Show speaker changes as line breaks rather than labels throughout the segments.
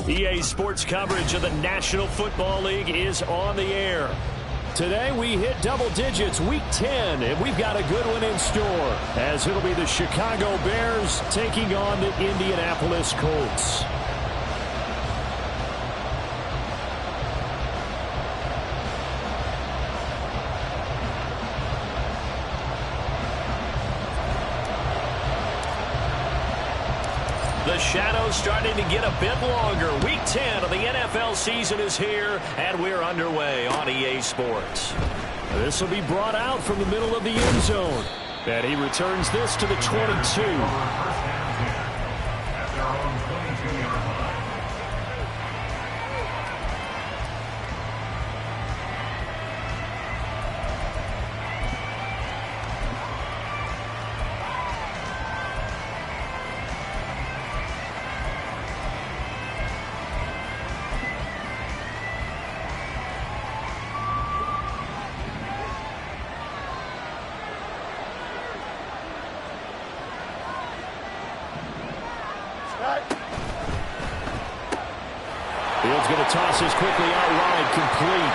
EA Sports coverage of the National Football League is on the air. Today we hit double digits, week 10, and we've got a good one in store, as it'll be the Chicago Bears taking on the Indianapolis Colts. The shadow's starting to get a bit longer. Week 10 of the NFL season is here, and we're underway on EA Sports. This will be brought out from the middle of the end zone. And he returns this to the 22. Field's going to toss this quickly out wide, complete.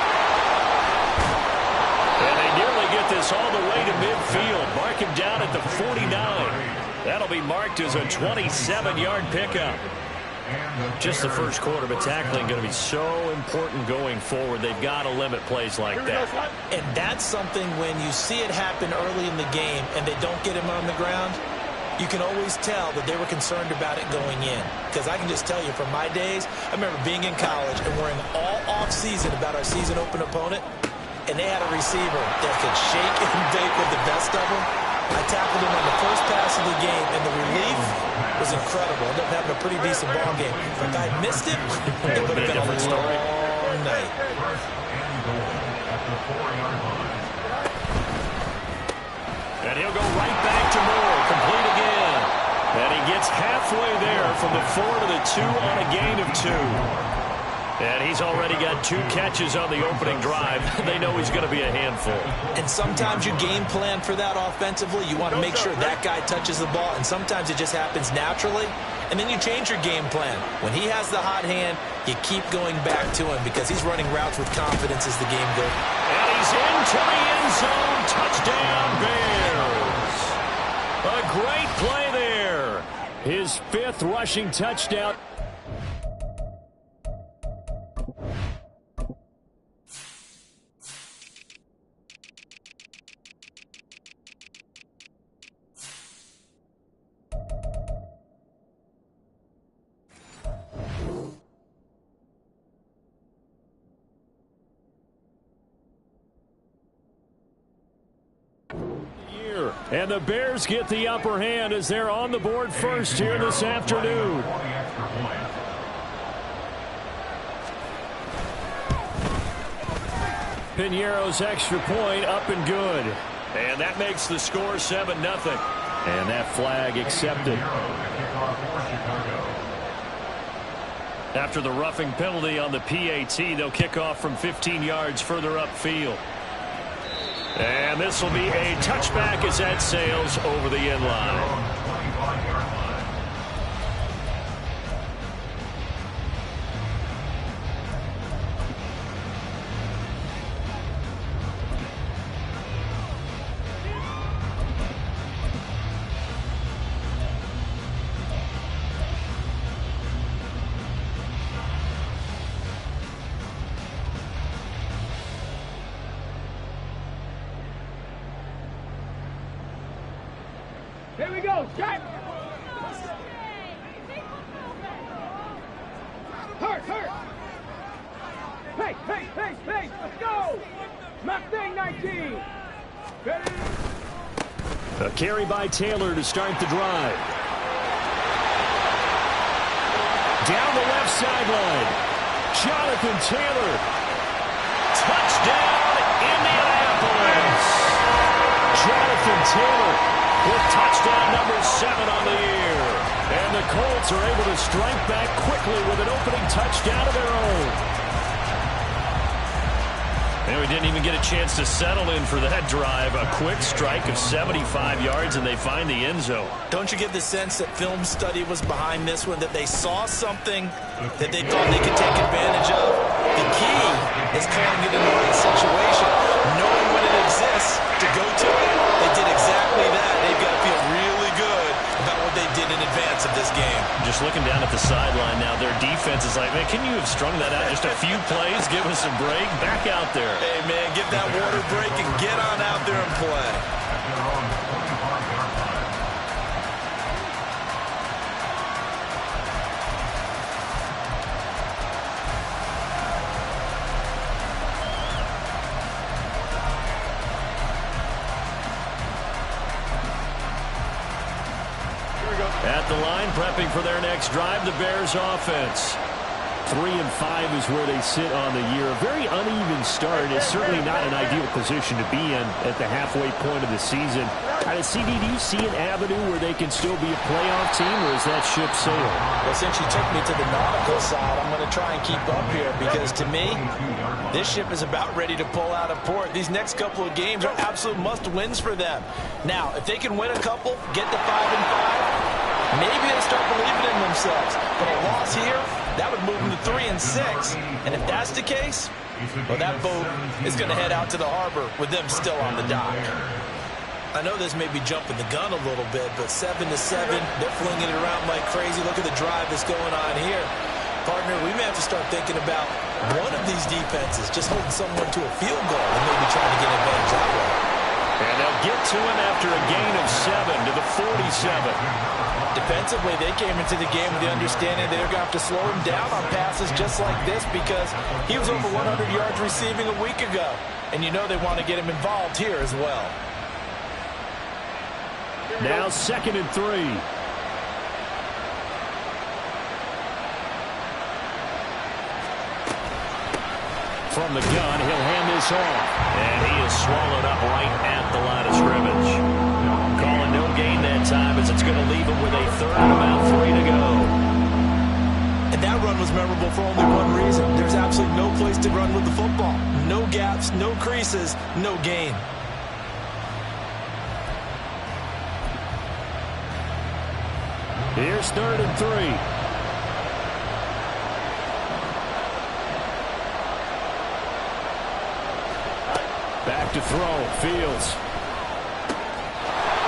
And they nearly get this all the way to midfield. Mark him down at the 49. That'll be marked as a 27-yard pickup. Just the first quarter, but tackling going to be so important going forward. They've got to limit plays like that.
And that's something when you see it happen early in the game and they don't get him on the ground, you can always tell that they were concerned about it going in. Because I can just tell you from my days, I remember being in college and worrying all off-season about our season open opponent, and they had a receiver that could shake and bake with the best of them. I tackled him on the first pass of the game, and the relief was incredible. Ended up having a pretty decent ball game. If I missed it, it would have been a long night.
And he'll go right back to Moore, complete again. And he gets halfway there from the 4 to the 2 on a gain of 2. And he's already got 2 catches on the opening drive. They know he's going to be a handful.
And sometimes you game plan for that offensively. You want to make sure that guy touches the ball, and sometimes it just happens naturally. And then you change your game plan. When he has the hot hand, you keep going back to him because he's running routes with confidence as the game goes.
And he's into the end zone. Touchdown, Bears. A great play there. His 5th rushing touchdown. And the Bears get the upper hand as they're on the board first here this afternoon. Piñeiro's extra point up and good. And that makes the score 7-0. And that flag accepted. After the roughing penalty on the PAT, they'll kick off from 15 yards further upfield. And this will be a touchback as that sails over the end line.
Here we go, Jack! Hurt! Pace! Let's go! Mustang 19! Ready?
A carry by Taylor to start the drive. Down the left sideline. Jonathan Taylor. Touchdown, Indianapolis! Jonathan Taylor with touchdown number 7 on the year. And the Colts are able to strike back quickly with an opening touchdown of their own. And we didn't even get a chance to settle in for that drive. A quick strike of 75 yards, and they find the end zone.
Don't you get the sense that film study was behind this one, that they saw something that they thought they could take advantage of? The key is calling it in the right situation, knowing when it exists to go to it. They did exactly that. They've got to feel really good about what they did in advance of this game.
Just looking down at the sideline now, their defense is like, man, can you have strung that out just a few plays? Give us a break. Back out there.
Hey, man, get that water break and get on out there and play.
At the line, prepping for their next drive, the Bears offense. 3-5 is where they sit on the year. A very uneven start. It's certainly not an ideal position to be in at the halfway point of the season. CD, do you see an avenue where they can still be a playoff team, or is that ship sailed?
Well, since you took me to the nautical side, I'm going to try and keep up here because, to me, this ship is about ready to pull out of port. These next couple of games are absolute must-wins for them. Now, if they can win a couple, get to 5-5, maybe they start believing in themselves. But a loss here, that would move them to 3-6. And if that's the case, well, that boat is going to head out to the harbor with them still on the dock. I know this may be jumping the gun a little bit, but 7-7, they're flinging it around like crazy. Look at the drive that's going on here. Partner, we may have to start thinking about one of these defenses just holding someone to a field goal and maybe trying to get advantage that way.
And they'll get to him after a gain of 7 to the 47.
Defensively, they came into the game with the understanding they're going to have to slow him down on passes just like this because he was over 100 yards receiving a week ago. And you know they want to get him involved here as well.
Now 2nd and 3. From the gun, he'll hand this off. And he is swallowed up right at the line of scrimmage. Calling no gain that time as it's going to leave him with a third and about 3 to go.
And that run was memorable for only one reason. There's absolutely no place to run with the football. No gaps, no creases, no gain.
Here's 3rd and 3. Back to throw. Fields.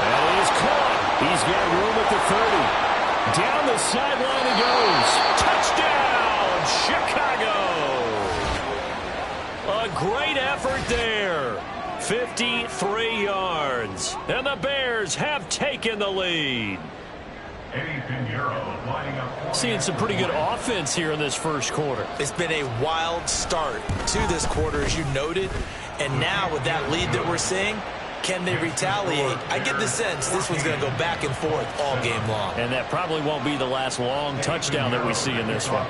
And it is caught. He's got room at the 30. Down the sideline he goes. Touchdown, Chicago. A great effort there. 53 yards. And the Bears have taken the lead. Seeing some pretty good offense here in this first quarter.
It's been a wild start to this quarter, as you noted. And now with that lead that we're seeing, can they retaliate? I get the sense this one's going to go back and forth all game long.
And that probably won't be the last long touchdown that we see in this one.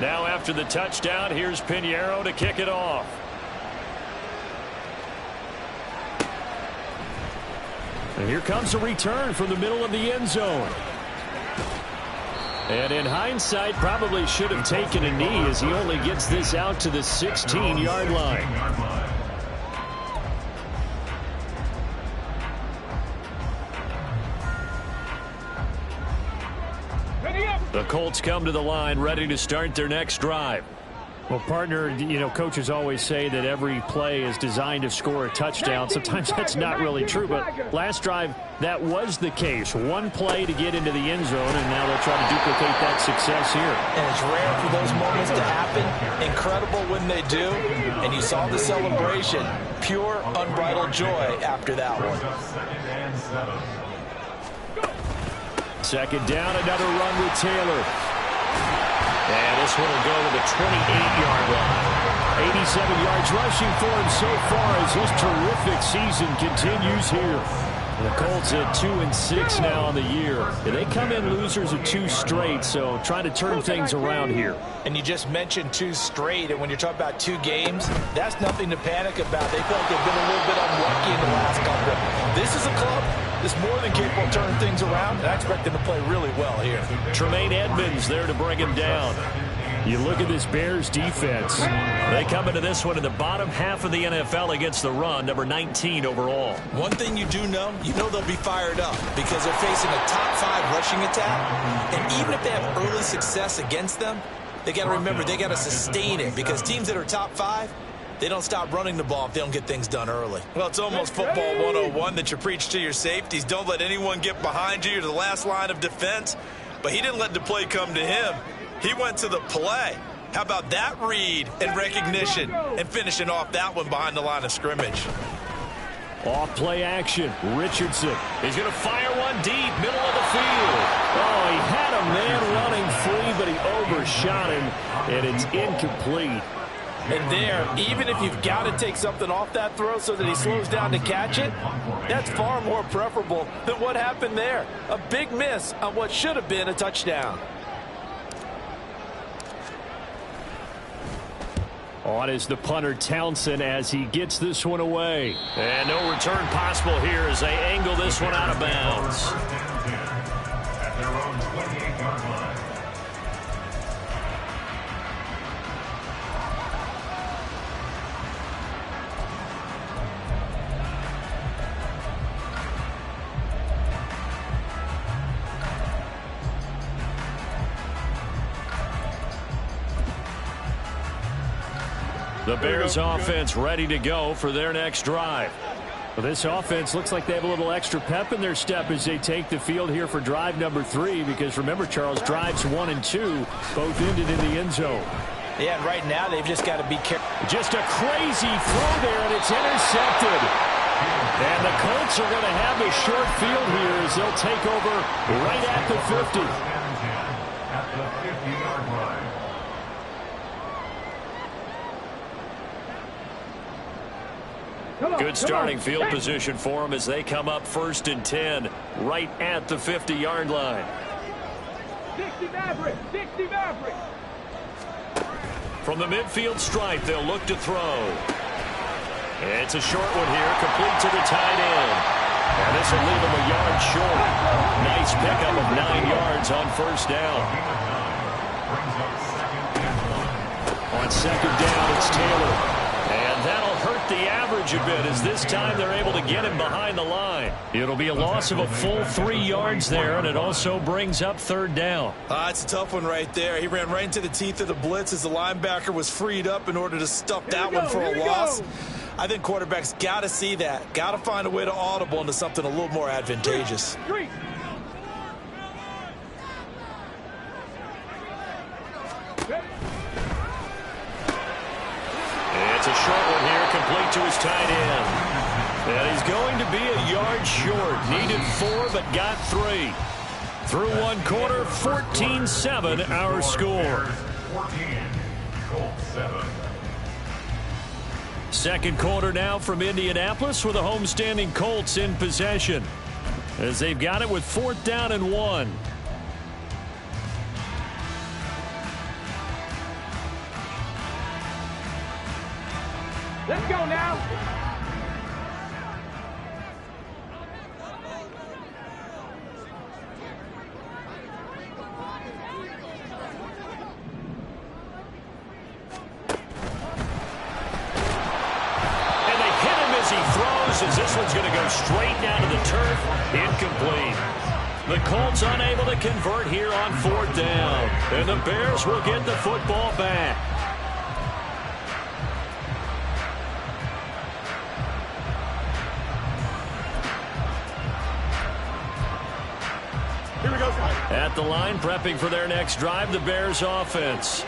Now after the touchdown, here's Pinheiro to kick it off. And here comes a return from the middle of the end zone. And in hindsight, probably should have taken a knee as he only gets this out to the 16-yard line. The Colts come to the line ready to start their next drive. Well, partner, you know, coaches always say that every play is designed to score a touchdown. Sometimes that's not really true, but last drive, that was the case. One play to get into the end zone, and now they'll try to duplicate that success here.
And it's rare for those moments to happen. Incredible when they do. And you saw the celebration. Pure, unbridled joy after that one.
2nd down, another run with Taylor. And this one will go to the 28-yard line. 87 yards rushing for him so far as his terrific season continues here. And the Colts at 2-6 now on the year. And they come in losers of 2 straight, so trying to turn things around here.
And you just mentioned 2 straight, and when you're talking about 2 games, that's nothing to panic about. They feel like they've been a little bit unlucky in the last couple. This is a club that's more than capable of turning things around, and I expect them to play really well here.
Tremaine Edmonds there to bring him down. You look at this Bears defense. They come into this one in the bottom half of the NFL against the run, number 19 overall.
One thing you do know, they'll be fired up because they're facing a top 5 rushing attack. And even if they have early success against them, they got to remember they got to sustain it because teams that are top 5, they don't stop running the ball if they don't get things done early. Well, it's almost football 101 that you preach to your safeties. Don't let anyone get behind you. You're the last line of defense. But he didn't let the play come to him. He went to the play. How about that read and recognition and finishing off that one behind the line of scrimmage?
Off play action. Richardson. He's going to fire one deep, middle of the field. Oh, he had a man running free, but he overshot him, and it's incomplete.
And there, even if you've got to take something off that throw so that he slows down to catch it, that's far more preferable than what happened there. A big miss on what should have been a touchdown.
On is the punter Townsend as he gets this one away. And no return possible here as they angle this one out of bounds. The Bears offense ready to go for their next drive. Well, this offense looks like they have a little extra pep in their step as they take the field here for drive number 3 because remember, Charles, drives 1 and 2 both ended in the end zone.
Yeah, and right now they've just got to be careful.
Just a crazy throw there, and it's intercepted. And the Colts are going to have a short field here as they'll take over right at the 50.
At the 50-yard line.
Good starting field position for them as they come up 1st and 10 right at the 50-yard line.
60 Maverick, 60 Maverick.
From the midfield stripe, they'll look to throw. It's a short one here, complete to the tight end. And this will leave him a yard short. Nice pickup of 9 yards on 1st down. On 2nd down, it's Taylor. And that'll hurt the average a bit as this time they're able to get him behind the line. It'll be a loss of a full 3 yards there, and it also brings up 3rd down.
It's a tough one right there. He ran right into the teeth of the blitz as the linebacker was freed up in order to stuff that one for a loss. I think quarterbacks got to see that. Got to find a way to audible into something a little more advantageous.
It's a short one here, complete to his tight end. And he's going to be a yard short. Needed 4, but got 3. Through 1 quarter, 14-7 our score.
14, Colts 7.
2nd quarter now from Indianapolis with the homestanding Colts in possession as they've got it with 4th down and 1.
Let's go now.
As this one's going to go straight down to the turf. Incomplete. The Colts unable to convert here on 4th down. And the Bears will get the football back.
Here we go.
At the line, prepping for their next drive, the Bears offense.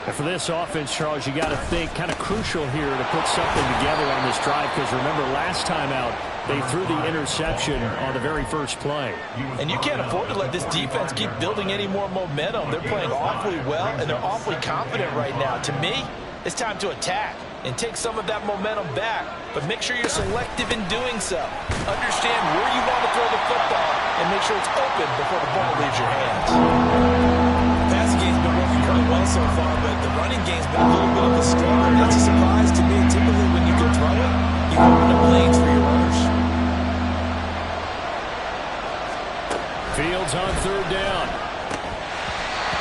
And for this offense, Charles, you got to think kind of crucial here to put something together on this drive because remember last time out they threw the interception on the very first play.
And you can't afford to let this defense keep building any more momentum. They're playing awfully well and they're awfully confident right now. To me, it's time to attack and take some of that momentum back, but make sure you're selective in doing so. Understand where you want to throw the football and make sure it's open before the ball leaves your hands. Passing game's been working quite well so far, but the running game's been a little bit of a struggle. That's a surprise to me. Typically, when you can throw it, you open up lanes for your runners.
Fields on 3rd down.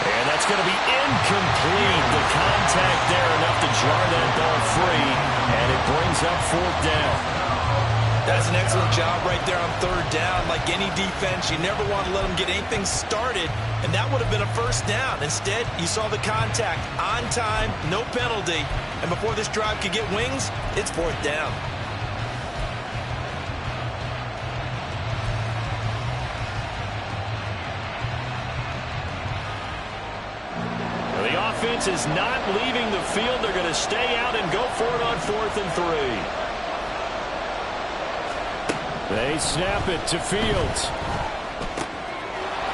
And that's going to be incomplete. The contact there enough to jar that ball free, and it brings up 4th down.
That's an excellent job right there on 3rd down. Like any defense, you never want to let them get anything started, and that would have been a 1st down. Instead, you saw the contact on time, no penalty, and before this drive could get wings, it's 4th down.
The offense is not leaving the field. They're going to stay out and go for it on 4th and 3. They snap it to Fields.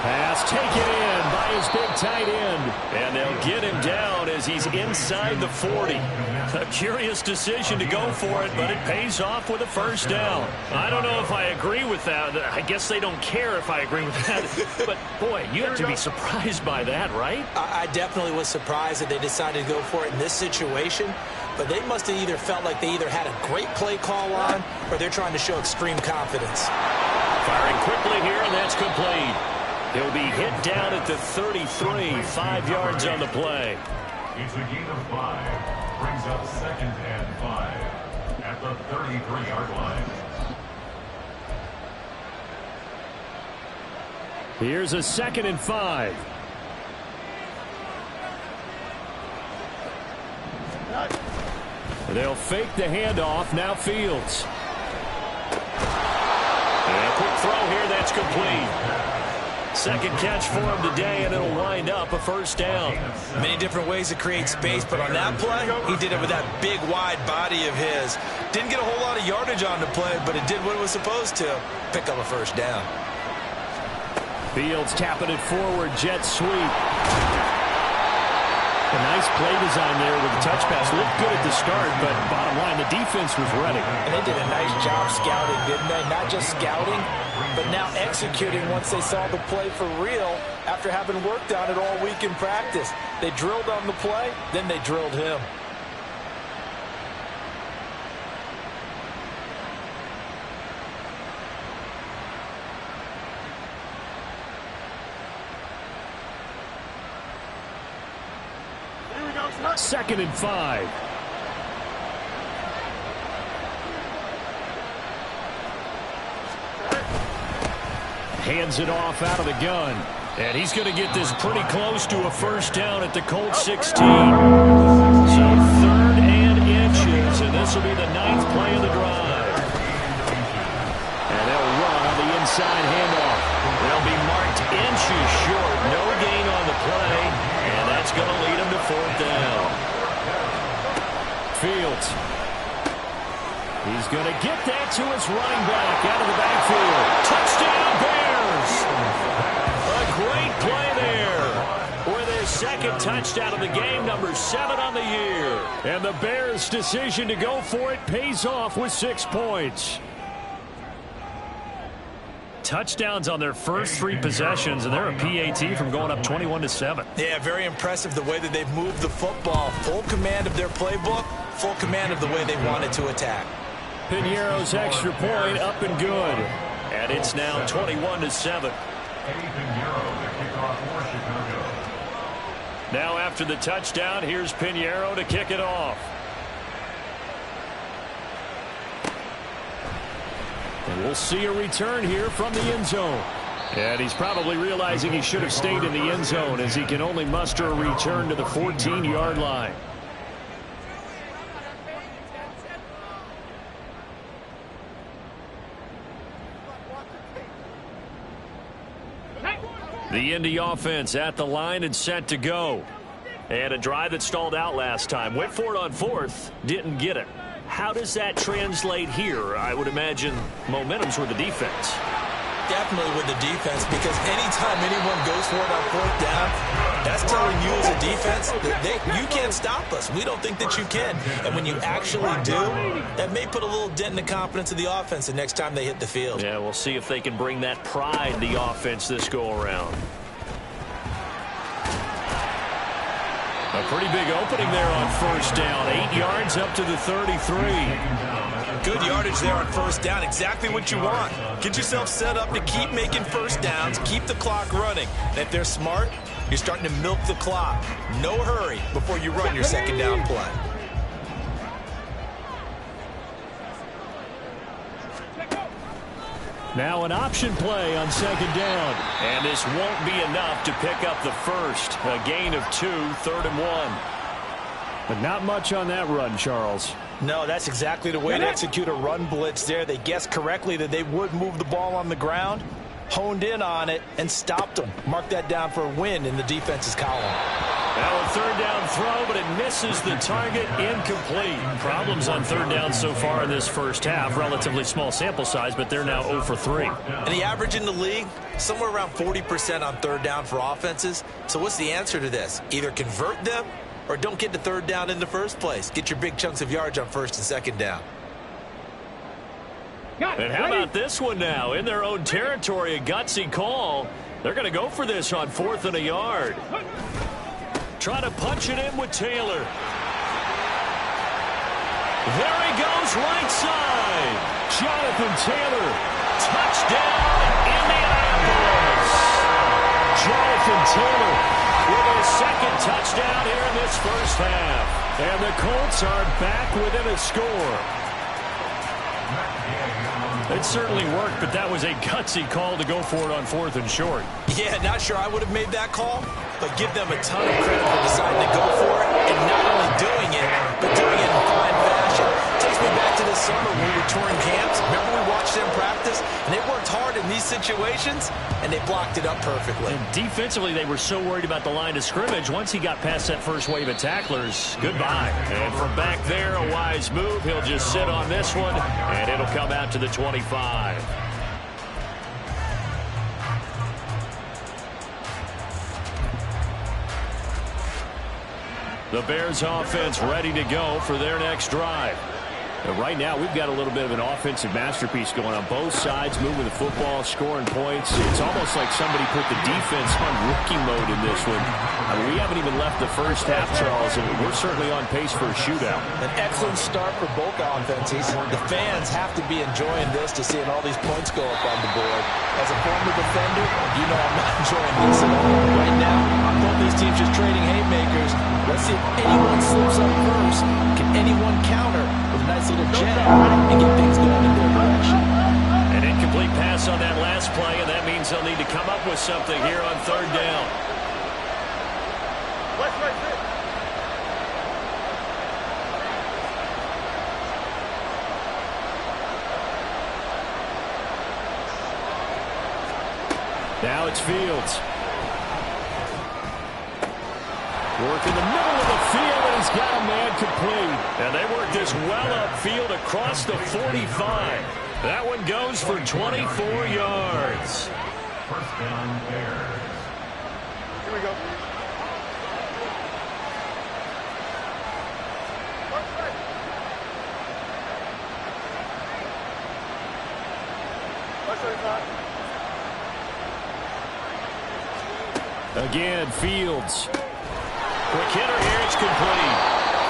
Pass taken in by his big tight end. And they'll get him down as he's inside the 40. A curious decision to go for it, but it pays off with a 1st down. I don't know if I agree with that. I guess they don't care if I agree with that. But, boy, you have to be surprised by that, right?
I definitely was surprised that they decided to go for it in this situation. But they must have either felt like they either had a great play call on or they're trying to show extreme confidence.
Firing quickly here, and that's complete. He'll be hit down at the 33, 5 yards on the play.
It's a gain of 5. Brings up 2nd and 5 at the 33-yard line.
Here's a 2nd and 5. They'll fake the handoff. Now Fields. And a quick throw here. That's complete. 2nd catch for him today, and it'll wind up a 1st down.
Many different ways to create space, but on that play, he did it with that big, wide body of his. Didn't get a whole lot of yardage on the play, but it did what it was supposed to. Pick up a 1st down.
Fields tapping it forward. Jet sweep. A nice play design there with the touch pass. Looked good at the start, but bottom line, the defense was ready.
And they did a nice job scouting, didn't they? Not just scouting, but now executing once they saw the play for real after having worked on it all week in practice. They drilled on the play, then they drilled him.
Second and 5. Hands it off out of the gun. And he's going to get this pretty close to a 1st down at the Colts 16. So 3rd and inches, and this will be the 9th play of the drive. And they'll run on the inside handoff. They'll be marked inches short. No gain on the play, and that's going to lead them to 4th down. Fields. He's going to get that to his running back out of the backfield. Touchdown, Bears! A great play there with their 2nd touchdown of the game, number 7 on the year. And the Bears' decision to go for it pays off with 6 points. Touchdowns on their first 3 possessions, and they're a PAT from going up 21-7.
Yeah, very impressive the way that they've moved the football. Full command of their playbook, full command of the way they wanted to attack.
Piñeiro's extra point up and good. And it's now 21-7. Now after the touchdown, here's Piñeiro to kick it off. And we'll see a return here from the end zone. And he's probably realizing he should have stayed in the end zone as he can only muster a return to the 14-yard line. The Indy offense at the line and set to go. And a drive that stalled out last time. Went for it on 4th, didn't get it. How does that translate here? I would imagine momentum's with the defense.
Definitely with the defense, because anytime anyone goes for it on 4th down, that's telling you as a defense that you can't stop us. We don't think that you can. And when you actually do, that may put a little dent in the confidence of the offense the next time they hit the field.
Yeah, we'll see if they can bring that pride, the offense, this go-around. A pretty big opening there on 1st down. 8 yards up to the 33.
Good yardage there on 1st down. Exactly what you want. Get yourself set up to keep making 1st downs, keep the clock running. And if they're smart, You're starting to milk the clock. No hurry before you run your second down play.
Now an option play on second down. And this won't be enough to pick up the first. A gain of 2, 3rd and 1. But not much on that run, Charles.
No, that's exactly the way to execute a run blitz there. They guessed correctly that they would move the ball on the ground, honed in on it, and stopped them. Mark that down for a win in the defense's column.
Now a 3rd down throw, but it misses the target, incomplete. Problems on 3rd down so far in this first half. Relatively small sample size, but they're now 0 for 3.
And the average in the league, somewhere around 40% on 3rd down for offenses. So what's the answer to this? Either convert them or don't get to 3rd down in the first place. Get your big chunks of yards on 1st and 2nd down.
And how about this one now? In their own territory, a gutsy call. They're going to go for this on 4th and a yard. Try to punch it in with Taylor. There he goes, right side. Jonathan Taylor. Touchdown, Indianapolis. Jonathan Taylor with his 2nd touchdown here in this first half. And the Colts are back within a score. It certainly worked, but that was a gutsy call to go for it on 4th and short.
Yeah, not sure I would have made that call, but give them a ton of credit for deciding to go for it, and not only doing it, but doing it in fine fashion. Takes me back to this summer when we were touring camps. Remember we watched them practice, and they worked hard in these situations, and they blocked it up perfectly.
And defensively, they were so worried about the line of scrimmage. Once he got past that first wave of tacklers, goodbye. And from back there, a wise move. He'll just sit on this one, and it'll come out to the 25. The Bears offense ready to go for their next drive. And right now, we've got a little bit of an offensive masterpiece going on both sides, moving the football, scoring points. It's almost like somebody put the defense on rookie mode in this one. I mean, we haven't even left the first half, Charles, and we're certainly on pace for a shootout.
An excellent start for both offenses. The fans have to be enjoying this to seeing all these points go up on the board. As a former defender, you know I'm not enjoying this at all. Right now, both these teams just trading haymakers. Let's see if anyone slips up first. Can anyone counter with a nice little jet and get things going in their direction?
An incomplete pass on that last play, and that means they'll need to come up with something here on 3rd down. Now it's Fields. Work in the middle of the field, and he's got a man complete. And they work this well upfield across the 45. That one goes for 24 yards.
1st down, Bears.
Here we go.
Again, Fields. Quick hitter here, it's complete.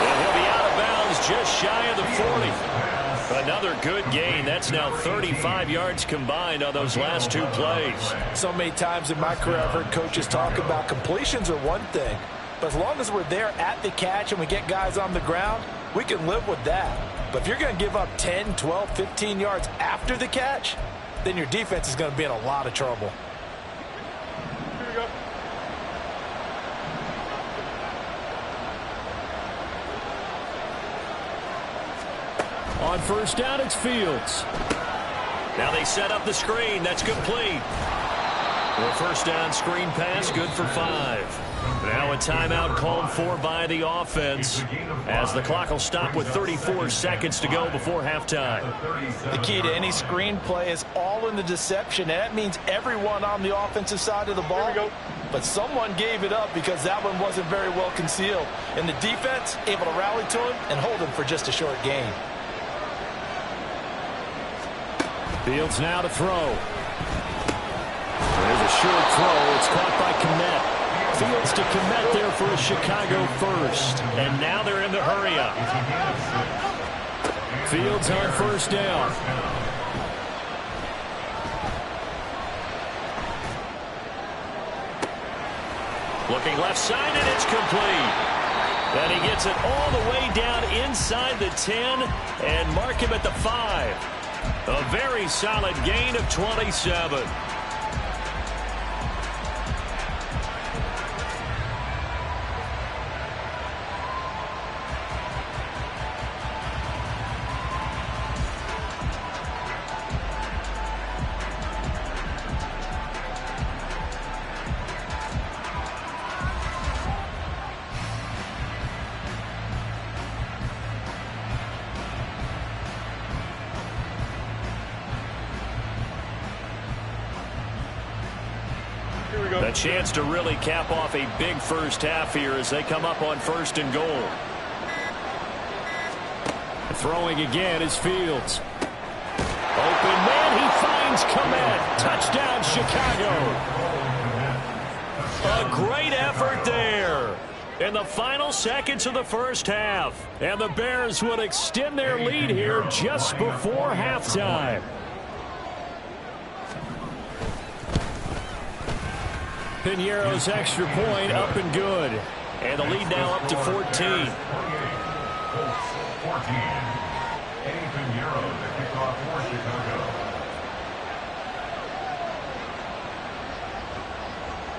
And he'll be out of bounds just shy of the 40. Another good gain. That's now 35 yards combined on those last 2 plays.
So many times in my career I've heard coaches talk about completions are one thing, but as long as we're there at the catch and we get guys on the ground, we can live with that. But if you're going to give up 10, 12, 15 yards after the catch, then your defense is going to be in a lot of trouble.
Here we go.
On 1st down, it's Fields. Now they set up the screen. That's complete. The 1st down screen pass, good for 5. Now a timeout called for by the offense as the clock will stop with 34 seconds to go before halftime.
The key to any screen play is all in the deception, and that means everyone on the offensive side of the ball. But someone gave it up because that one wasn't very well concealed. And the defense able to rally to him and hold him for just a short gain.
Fields now to throw. There's a short throw. It's caught by Kmet. Fields to Kmet there for a Chicago first. And now they're in the hurry up. Fields on 1st down. Looking left side, and it's complete. And he gets it all the way down inside the 10 and mark him at the 5. A very solid gain of 27. A chance to really cap off a big first half here as they come up on 1st and goal. Throwing again is Fields. Open man, he finds Komet. Touchdown, Chicago. A great effort there in the final seconds of the first half. And the Bears would extend their lead here just before halftime. Piñeiro's extra point up and good. And the lead now up to 14.
14. Eddie Piñeiro to kick off for Chicago.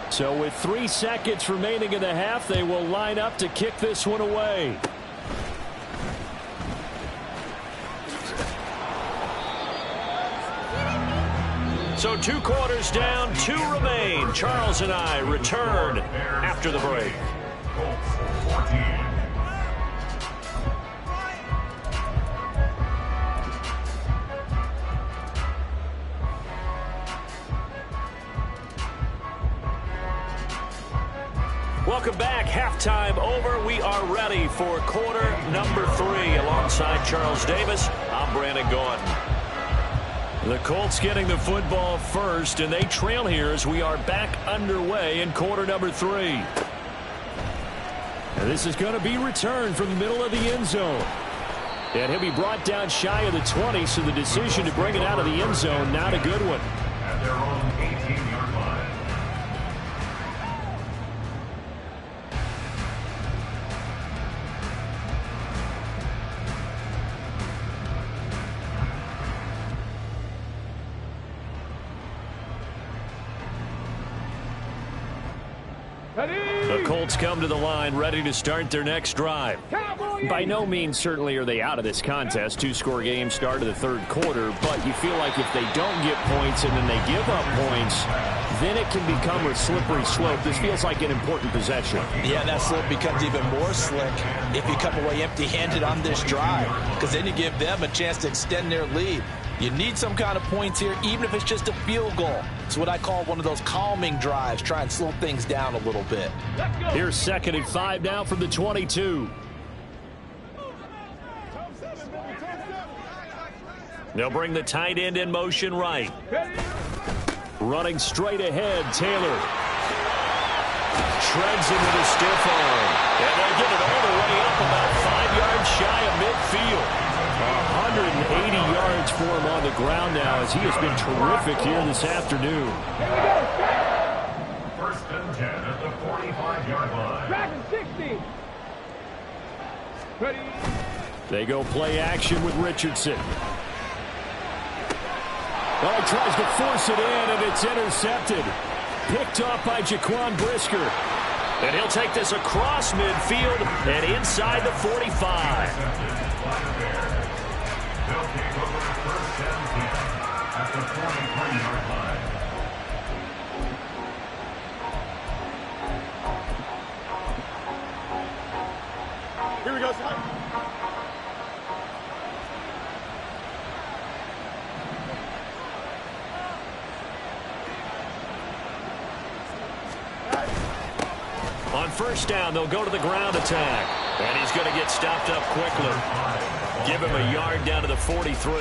So with 3 seconds remaining in the half, they will line up to kick this one away. So 2 quarters down, 2 remain. Charles and I return after the break.
Colts 14.
Welcome back. Halftime over. We are ready for quarter number 3. Alongside Charles Davis, I'm Brandon Gaudin. The Colts getting the football first, and they trail here as we are back underway in quarter number 3. And this is going to be returned from the middle of the end zone. And he'll be brought down shy of the 20, so the decision to bring it out of the end zone, not a good one.
At their own 18-yard line.
The Colts come to the line ready to start their next drive. By no means certainly are they out of this contest. 2-score game start of the 3rd quarter, but you feel like if they don't get points and then they give up points, then it can become a slippery slope. This feels like an important possession.
Yeah, that slope becomes even more slick if you come away empty-handed on this drive, because then you give them a chance to extend their lead. You need some kind of points here, even if it's just a field goal. It's what I call one of those calming drives. Try and slow things down a little bit.
Here's 2nd and 5 now from the 22. They'll bring the tight end in motion right. Running straight ahead, Taylor. Shreds into the stiff arm. And they'll get it all the way up about 5 yards shy of midfield. 180 yards for him on the ground now as he has been terrific here this afternoon.
1st and 10 at the 45-yard line.
Dragon 60. Ready.
They go play action with Richardson. Oh, he tries to force it in, and it's intercepted. Picked off by Jaquan Brisker. And he'll take this across midfield and inside the 45.
They'll kick over 1st and 10 at the 43-yard line.
Here we go, son.
On 1st down, they'll go to the ground attack. And he's going to get stopped up quickly. Give him a yard down to the 43.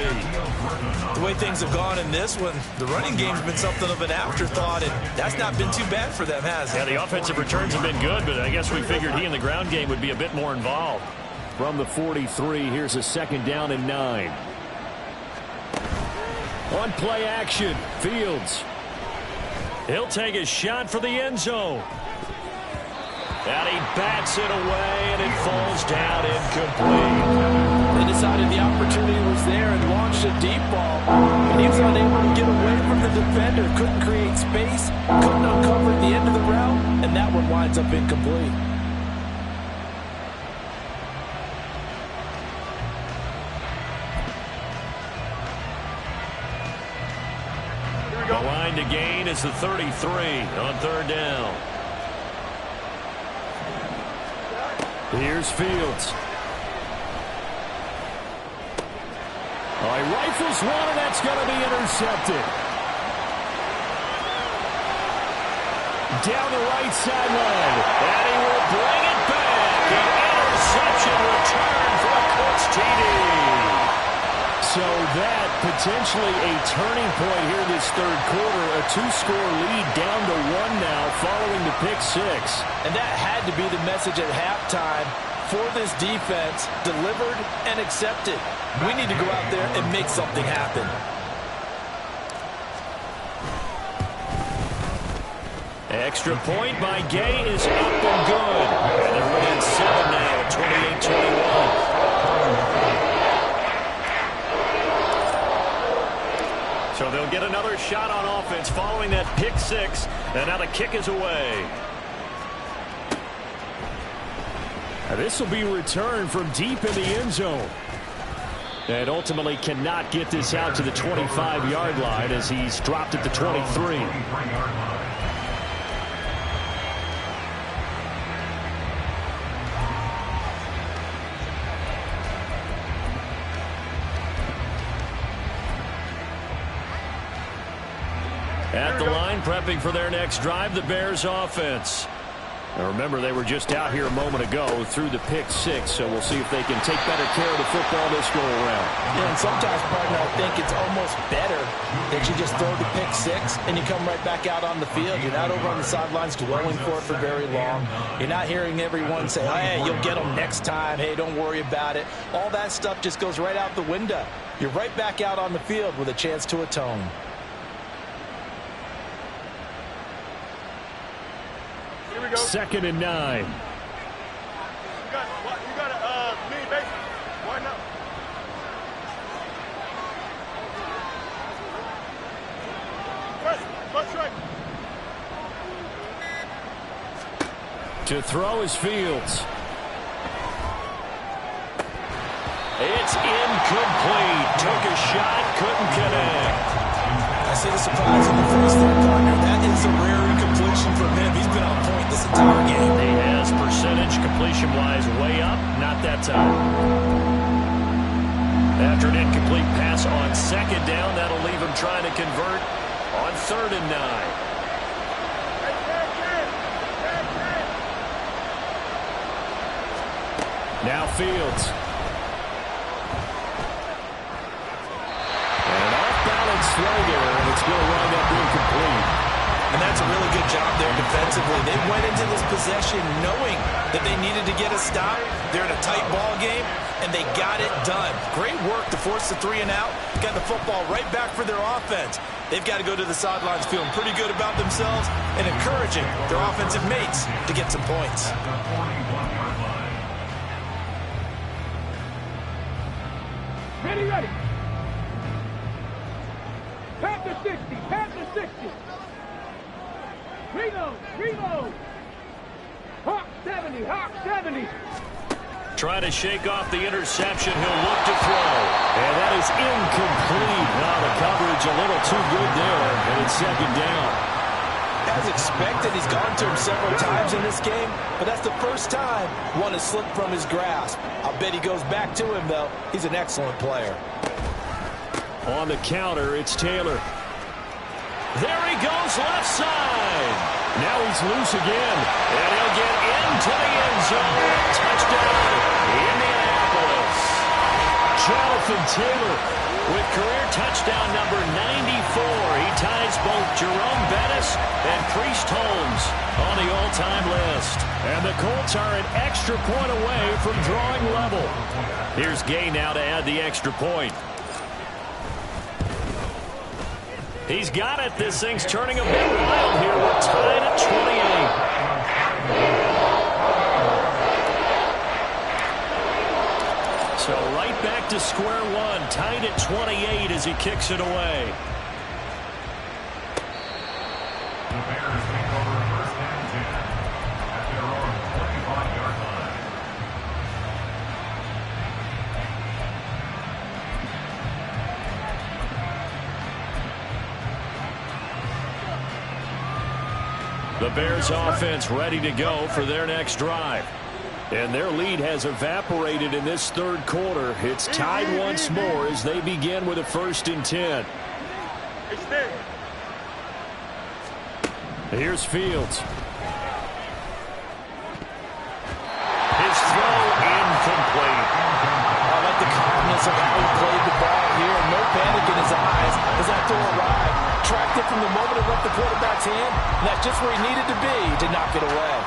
The way things have gone in this one, the running game's been something of an afterthought, and that's not been too bad for them, has it?
Yeah, the offensive returns have been good, but I guess we figured he in the ground game would be a bit more involved. From the 43, here's a 2nd down and 9. On play action, Fields. He'll take a shot for the end zone. And he bats it away, and it falls down incomplete.
They decided the opportunity was there and launched a deep ball. And he was unable to get away from the defender. Couldn't create space, couldn't uncover at the end of the route, and that one winds up incomplete.
The line to gain is the 33 on third down. Here's Fields. Oh, he rifles one, and that's going to be intercepted. Down the right sideline, and he will bring it back. An interception return for a Colts TD. So that potentially a turning point here this third quarter. A two-score lead down to one now following the pick six.
And that had to be the message at halftime for this defense. Delivered and accepted. We need to go out there and make something happen.
Extra point by Gay is up and good. And they're winning 7 now, 28-21. So they'll get another shot on offense following that pick six. And now the kick is away. Now this will be returned from deep in the end zone. And ultimately cannot get this out to the 25-yard line as he's dropped at the 23. At the line, prepping for their next drive, the Bears offense. Now remember, they were just out here a moment ago through the pick six, so we'll see if they can take better care of the football this go-around.
Yeah, and sometimes, partner, I think it's almost better that you just throw the pick six and you come right back out on the field. You're not over on the sidelines dwelling for it for very long. You're not hearing everyone say, hey, you'll get them next time. Hey, don't worry about it. All that stuff just goes right out the window. You're right back out on the field with a chance to atone.
Second and 9.
You got a lead base. Why not? Press right.
To throw is Fields. It's incomplete. Took a shot, couldn't connect.
I see the surprise in the face there, partner. That is a rare incompletion from him. He's been on point this entire game.
He has percentage completion-wise way up. Not that time. After an incomplete pass on second down, that'll leave him trying to convert on third and 9. Now Fields. Throw there, and it's going to wind up incomplete.
And that's a really good job there defensively. They went into this possession knowing that they needed to get a stop. They're in a tight ball game, and they got it done. Great work to force the 3 and out. Got the football right back for their offense. They've got to go to the sidelines feeling pretty good about themselves and encouraging their offensive mates to get some points.
Ready, ready. Panther 60, Panther 60. Reload. Hawk 70, Hawk 70.
Trying to shake off the interception. He'll look to throw. And that is incomplete. Now the coverage a little too good there. And it's second down.
As expected, he's gone to him several times in this game, but that's the first time one has slipped from his grasp. I'll bet he goes back to him, though. He's an excellent player.
On the counter, it's Taylor. There he goes, left side. Now he's loose again. And he'll get into the end zone. Touchdown, Indianapolis. Jonathan Taylor with career touchdown number 94. He ties both Jerome Bettis and Priest Holmes on the all-time list. And the Colts are an extra point away from drawing level. Here's Gay now to add the extra point. He's got it. This thing's turning a bit wild here. We're tied at 28. to square one, tied at 28 as he kicks it away.
The Bears take over first and 10 at their own 25-yard line.
The Bears offense ready to go for their next drive. And their lead has evaporated in this third quarter. It's tied once more as they begin with a 1st and 10. Here's Fields. His throw incomplete.
I like the calmness of how he played the ball here. No panic in his eyes as that throw arrived. Tracked it from the moment it left the quarterback's hand. And that's just where he needed to be to knock it away.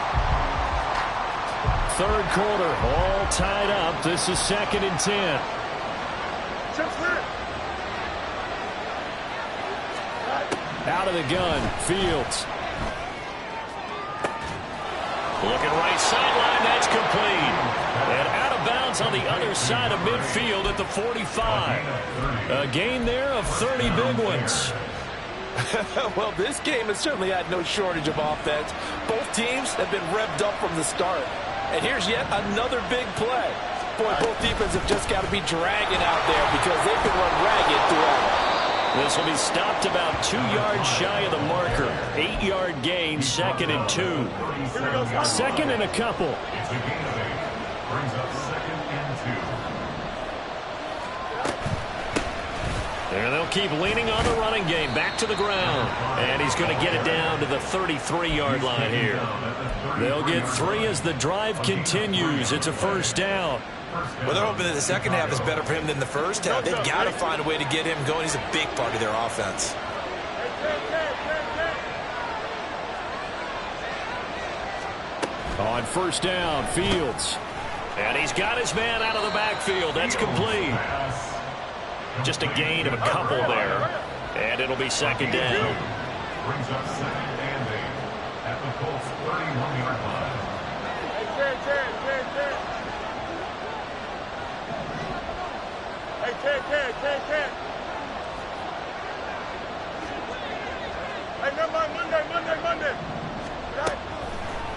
Third quarter, all tied up. This is 2nd and 10. Out of the gun, Fields. Looking right sideline, that's complete. And out of bounds on the other side of midfield at the 45. A gain there of 30 big ones.
Well, this game has certainly had no shortage of offense. Both teams have been revved up from the start. And here's yet another big play. Boy, both defenses have just got to be dragging out there because they've been run ragged throughout.
This will be stopped about 2 yards shy of the marker. 8-yard gain, 2nd and 2. 2nd and a couple.
It's a gain of 8. Brings up 2nd and 2.
And they'll keep leaning on the running game. Back to the ground. And he's going to get it down to the 33-yard line here. They'll get 3 as the drive continues. It's a 1st down.
Well, they're hoping that the second half is better for him than the first half. They've got to find a way to get him going. He's a big part of their offense.
On 1st down, Fields. And he's got his man out of the backfield. That's complete. Just a gain of a couple there. And it'll be 2nd down.
Brings up 2nd and 8 at the Colts 31-yard line.
Monday.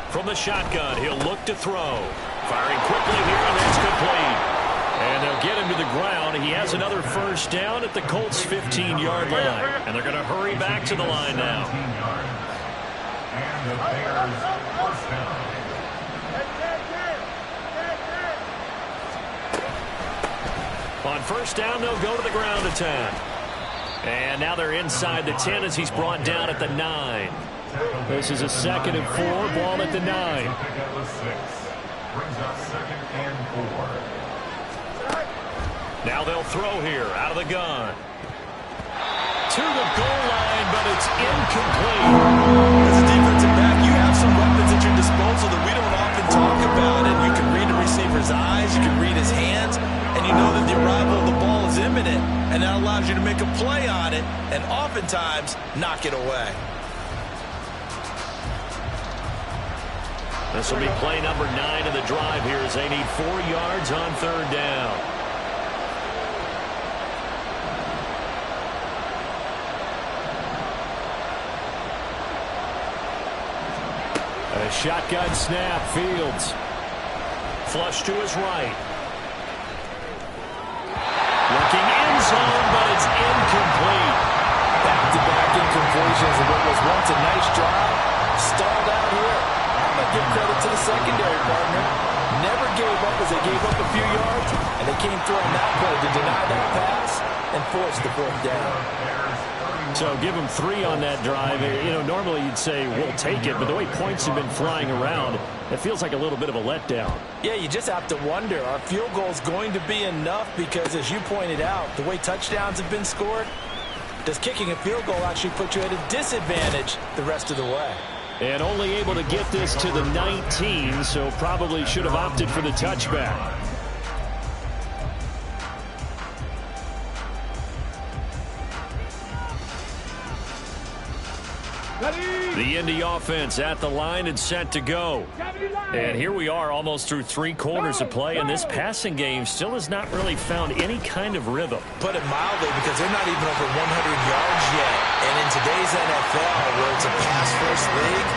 From the shotgun, he'll look to throw. Firing quickly here, and that's complete. And they'll get him to the ground. He has another 1st down at the Colts' 15-yard line. And they're going to hurry back to the line now.
And the Bears 1st down.
On 1st down, they'll go to the ground attack. And now they're inside the 10 as he's brought down at the 9. This is a 2nd and 4, ball at the 9.
Pickup of 6. Brings up 2nd and 4.
Now they'll throw here out of the gun. To the goal line, but it's incomplete.
As a defensive back, you have some weapons at your disposal that we don't often talk about. And you can read the receiver's eyes, you can read his hands, and you know that the arrival of the ball is imminent. And that allows you to make a play on it and oftentimes knock it away.
This will be play number 9 of the drive here as they need 4 yards on 3rd down. A shotgun snap, Fields. Flush to his right. Looking end zone, but it's incomplete.
Back-to-back incompletions of what was once a nice drive. Stalled out here. I'm going to give credit to the secondary partner. Never gave up as they gave up a few yards, and they came through on that play to deny that pass and force the 4th down.
So give them 3 on that drive. You know, normally you'd say, we'll take it, but the way points have been flying around, it feels like a little bit of a letdown.
Yeah, you just have to wonder, are field goals going to be enough? Because as you pointed out, the way touchdowns have been scored, does kicking a field goal actually put you at a disadvantage the rest of the way?
And only able to get this to the 19, so probably should have opted for the touchback. The Indy offense at the line and set to go. And here we are almost through 3 quarters of play, and this passing game still has not really found any kind of rhythm.
Put it mildly, because they're not even over 100 yards yet. And in today's NFL, where it's a pass-first league,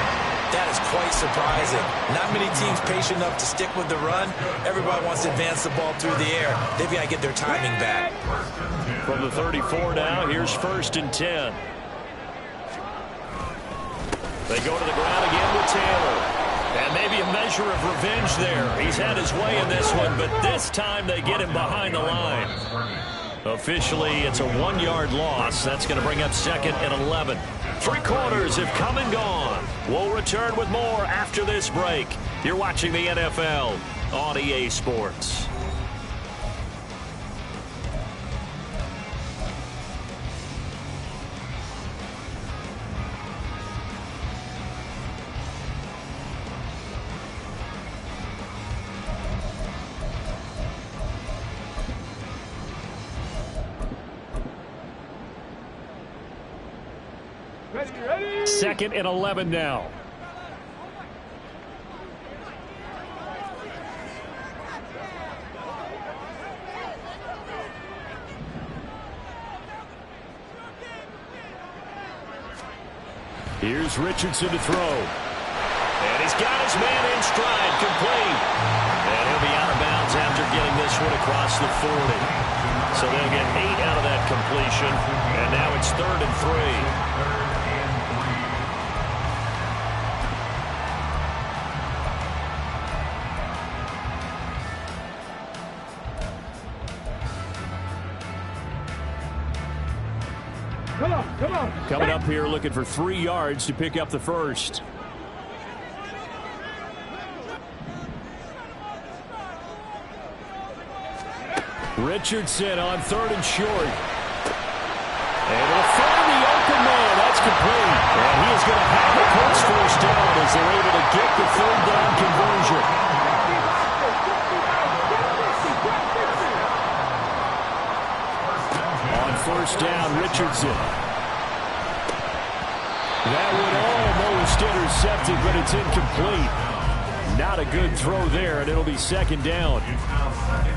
that is quite surprising. Not many teams patient enough to stick with the run. Everybody wants to advance the ball through the air. They've got to get their timing back.
From the 34 now, here's 1st and 10. They go to the ground again with Taylor. And maybe a measure of revenge there. He's had his way in this one, but this time they get him behind the line. Officially, it's a 1-yard loss. That's going to bring up 2nd and 11. 3 quarters have come and gone. We'll return with more after this break. You're watching the NFL on EA Sports.
Ready.
2nd and 11 now. Here's Richardson to throw. And he's got his man in stride, complete. And he'll be out of bounds after getting this one across the 40. So they'll get 8 out of that completion. And now it's 3rd and 3.
Come on.
Coming up here looking for 3 yards to pick up the first. Richardson on 3rd and short. And it'll find the open man. That's complete. And he is going to have the Colts first down as they're able to get the 3rd down conversion. On 1st down, Richardson. That would almost intercept it, but it's incomplete. Not a good throw there, and it'll be 2nd down.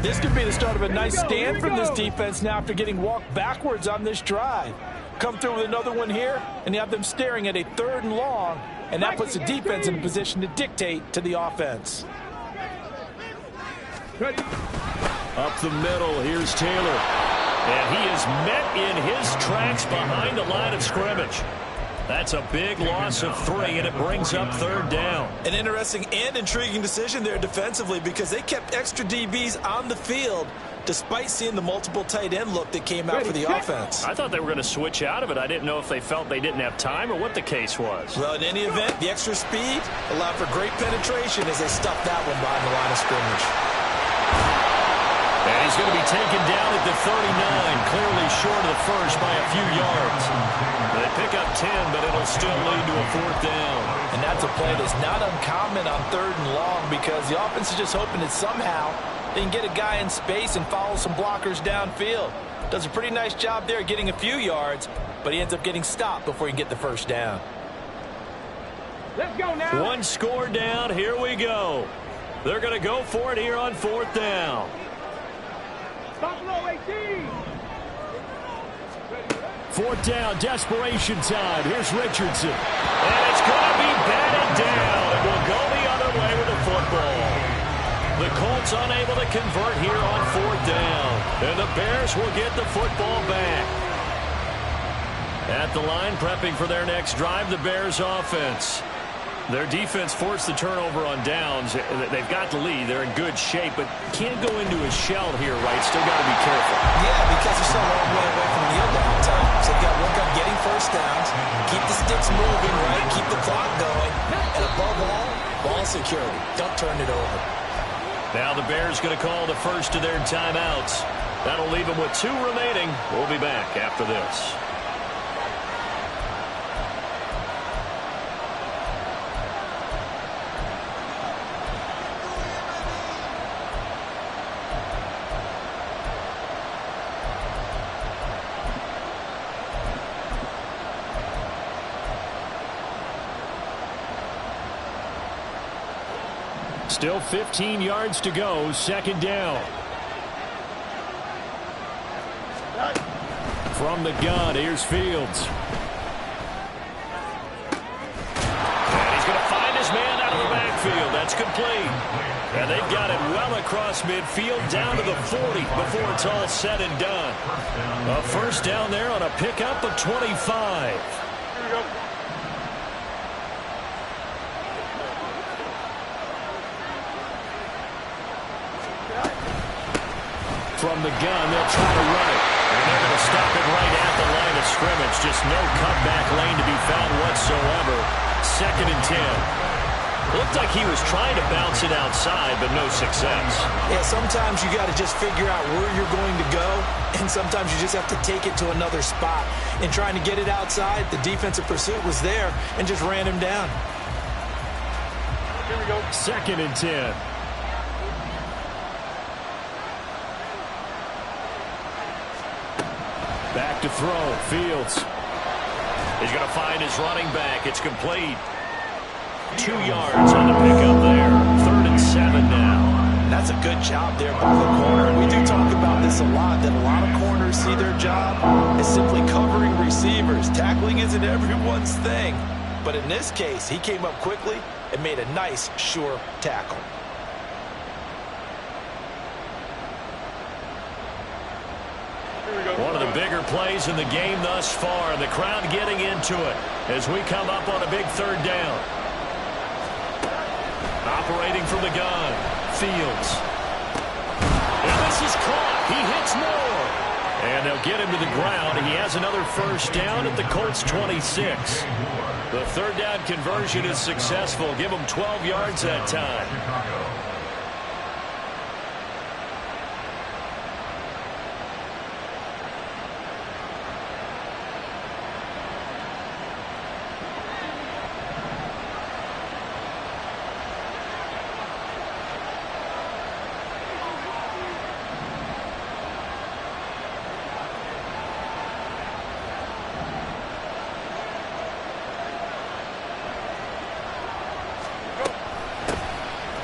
This could be the start of a nice stand from this defense now after getting walked backwards on this drive. Come through with another one here, and you have them staring at a 3rd and long, and that puts the defense in a position to dictate to the offense.
Ready.
Up the middle, here's Taylor. And he is met in his tracks behind the line of scrimmage. That's a big loss of 3, and it brings up 3rd down.
An interesting and intriguing decision there defensively, because they kept extra DBs on the field despite seeing the multiple tight end look that came out for the offense.
I thought they were going to switch out of it. I didn't know if they felt they didn't have time or what the case was.
Well, in any event, the extra speed allowed for great penetration as they stuffed that one behind the line of scrimmage.
And he's going to be taken down at the 39, clearly short of the first by a few yards. They pick up 10, but it'll still lead to a 4th down.
And that's a play that's not uncommon on 3rd and long, because the offense is just hoping that somehow they can get a guy in space and follow some blockers downfield. Does a pretty nice job there getting a few yards, but he ends up getting stopped before he can get the first down.
Let's go now.
1 score down. Here we go. They're going to go for it here on 4th down.
Buffalo 18.
4th down, desperation time. Here's Richardson. And it's going to be batted down. It will go the other way with the football. The Colts unable to convert here on 4th down. And the Bears will get the football back. At the line, prepping for their next drive, the Bears offense. Their defense forced the turnover on downs. They've got the lead. They're in good shape, but can't go into a shell here, right? Still got to be careful.
Yeah, because they're so long way away from the yield at time. So they've got to work on getting first downs, keep the sticks moving, right? Keep the clock going. And above all, ball security. Don't turn it over.
Now the Bears going to call the first of their timeouts. That'll leave them with 2 remaining. We'll be back after this. Still 15 yards to go, second down. From the gun, here's Fields. And he's going to find his man out of the backfield. That's complete. And they've got it well across midfield down to the 40 before it's all said and done. A first down there on a pickup of 25.
Here we go.
From the gun, they'll try to run it. And they're going to stop it right at the line of scrimmage. Just no cutback lane to be found whatsoever. Second and 10. Looked like he was trying to bounce it outside, but no success.
Yeah, sometimes you got to just figure out where you're going to go, and sometimes you just have to take it to another spot. In trying to get it outside, the defensive pursuit was there and just ran him down.
Here we go.
Second and 10. Back to throw. Fields. He's going to find his running back. It's complete. 2 yards on the pickup there. 3rd and 7 now.
That's a good job there by the corner. We do talk about this a lot, that a lot of corners see their job as simply covering receivers. Tackling isn't everyone's thing. But in this case, he came up quickly and made a nice, sure tackle.
One of the bigger plays in the game thus far. The crowd getting into it as we come up on a big 3rd down. Operating from the gun, Fields. And this is caught. He hits more. And they'll get him to the ground. He has another first down at the Colts 26. The 3rd down conversion is successful. Give him 12 yards that time.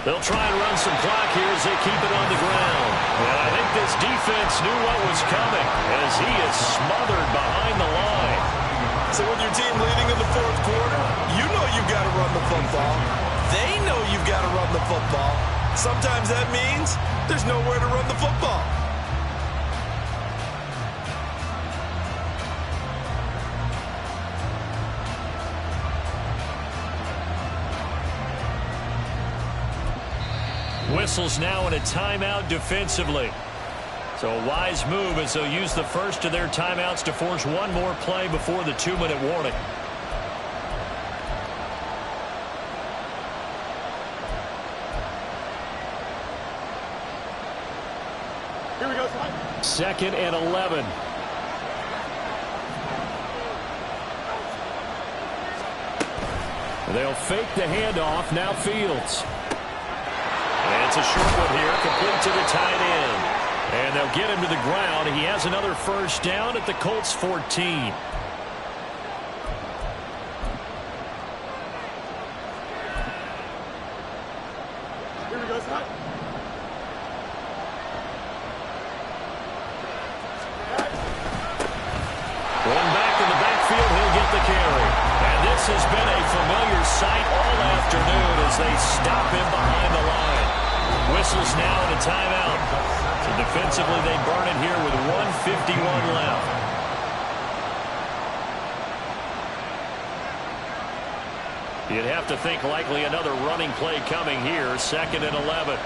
They'll try and run some clock here as they keep it on the ground. And I think this defense knew what was coming as he is smothered behind the line.
So when your team leading in the 4th quarter, you know you've got to run the football. They know you've got to run the football. Sometimes that means there's nowhere to run the football.
Whistles now in a timeout defensively. So a wise move as they'll use the first of their timeouts to force one more play before the 2-minute warning.
Here we go.
2nd and 11. They'll fake the handoff. Now Fields. And it's a short one here, complete to the tight end. And they'll get him to the ground. He has another first down at the Colts 14.
Here we go, son.
Going back in the backfield, he'll get the carry. And this has been a familiar sight all afternoon as they stop him behind the line. Whistles now in a timeout. So defensively, they burn it here with 1:51 left. You'd have to think likely another running play coming here. 2nd and 11.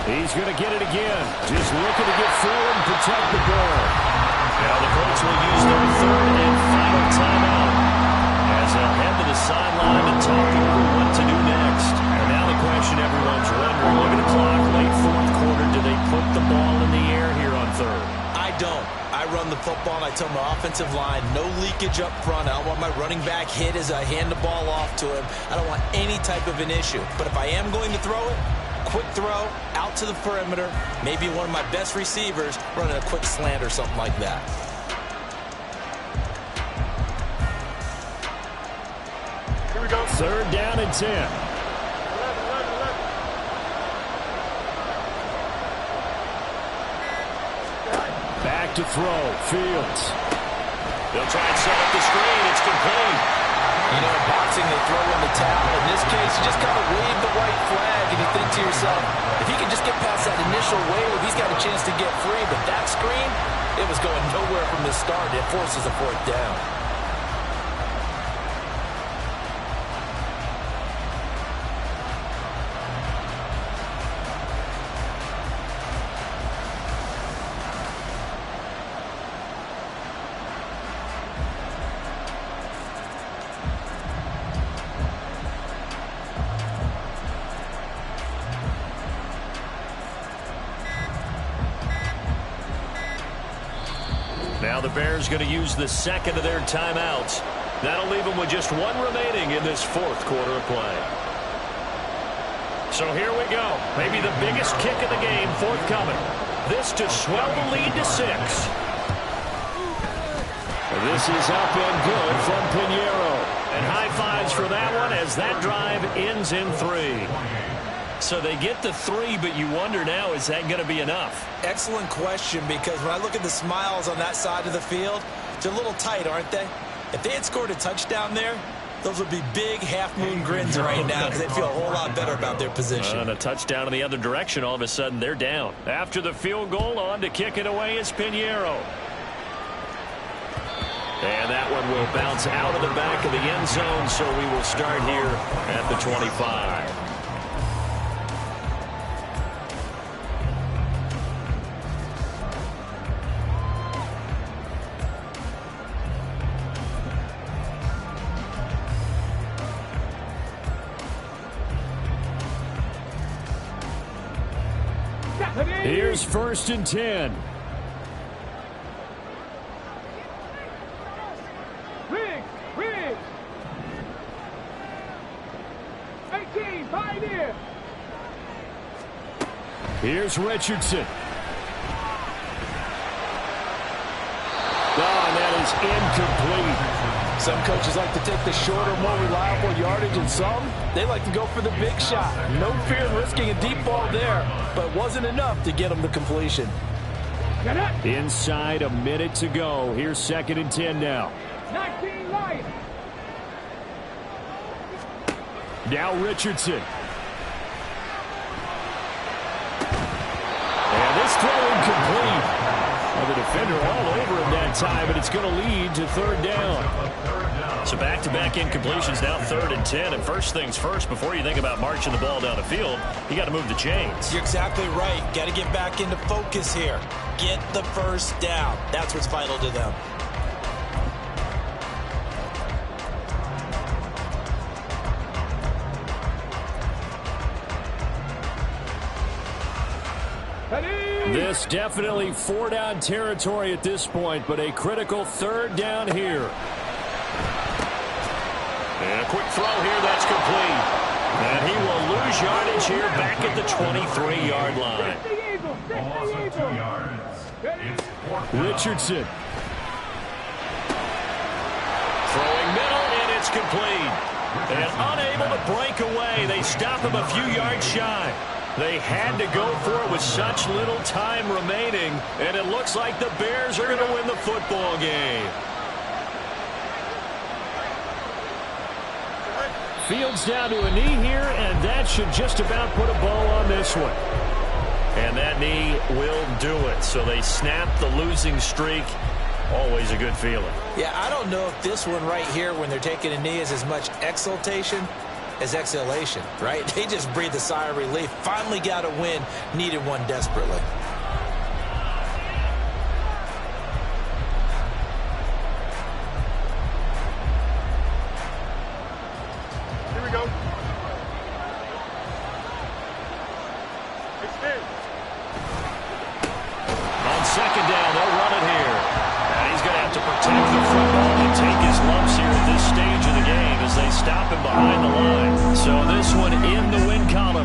He's going to get it again. Just looking to get forward and protect the ball. Now the Colts will use their 3rd and final timeout as they'll head to the sideline and talk over what to do next. And now the question everyone's wondering, look at the clock, late 4th quarter, do they put the ball in the air here on 3rd?
I don't. I run the football and I tell my offensive line, no leakage up front. I don't want my running back hit as I hand the ball off to him. I don't want any type of an issue. But if I am going to throw it, quick throw out to the perimeter. Maybe one of my best receivers running a quick slant or something like that.
Here we go.
3rd down and 10.
11.
Back to throw. Fields. They'll try and set up the screen. It's complete.
You know, in boxing, they throw in the towel. In this case, you just got to wave the white flag, and you think to yourself, if he can just get past that initial wave, he's got a chance to get free. But that screen, it was going nowhere from the start. It forces a 4th down.
Now the Bears going to use the 2nd of their timeouts. That'll leave them with just 1 remaining in this 4th quarter of play. So here we go. Maybe the biggest kick of the game forthcoming. This to swell the lead to 6. This is up and good from Pinheiro. And high fives for that one as that drive ends in 3. So they get the 3, but you wonder now, is that going to be enough?
Excellent question, because when I look at the smiles on that side of the field, they're a little tight, aren't they? If they had scored a touchdown there, those would be big half-moon grins right now because they feel a whole lot better about their position.
And a touchdown in the other direction, all of a sudden they're down. After the field goal, on to kick it away is Pinheiro. And that one will bounce out of the back of the end zone, so we will start here at the 25. Here's 1st and 10.
Riggs. 18, Pioneer.
Here's Richardson. Oh, and that is incomplete.
Some coaches like to take the shorter, more reliable yardage, and some, they like to go for the big shot. No fear in risking a deep ball there, but it wasn't enough to get them to completion.
Inside a minute to go. Here's 2nd and 10 now.
19 light.
Now Richardson. And this throw incomplete. Well, the defender all over him that time, but it's going to lead to 3rd down. So back-to-back incompletions, now 3rd and 10. And first things first, before you think about marching the ball down the field, you got to move the chains.
You're exactly right. Got to get back into focus here. Get the 1st down. That's what's vital to them.
This definitely 4-down territory at this point, but a critical 3rd down here. And a quick throw here, that's complete. And he will lose yardage here back at the 23-yard line.
Loss of 2 yards. It's 4th down.
Richardson. Throwing middle, and it's complete. And unable to break away. They stop him a few yards shy. They had to go for it with such little time remaining, and it looks like the Bears are going to win the football game. Fields down to a knee here, and that should just about put a bow on this one. And that knee will do it. So they snap the losing streak. Always a good feeling.
Yeah, I don't know if this one right here, when they're taking a knee, is as much exultation as exhalation, right? They just breathed a sigh of relief. Finally got a win. Needed one desperately.
Here we go. Extend.
On 2nd down, they'll run it here. And he's going to have to protect the football and take his lumps here at this stage of the game as they stop him behind the line. So this one in the win column.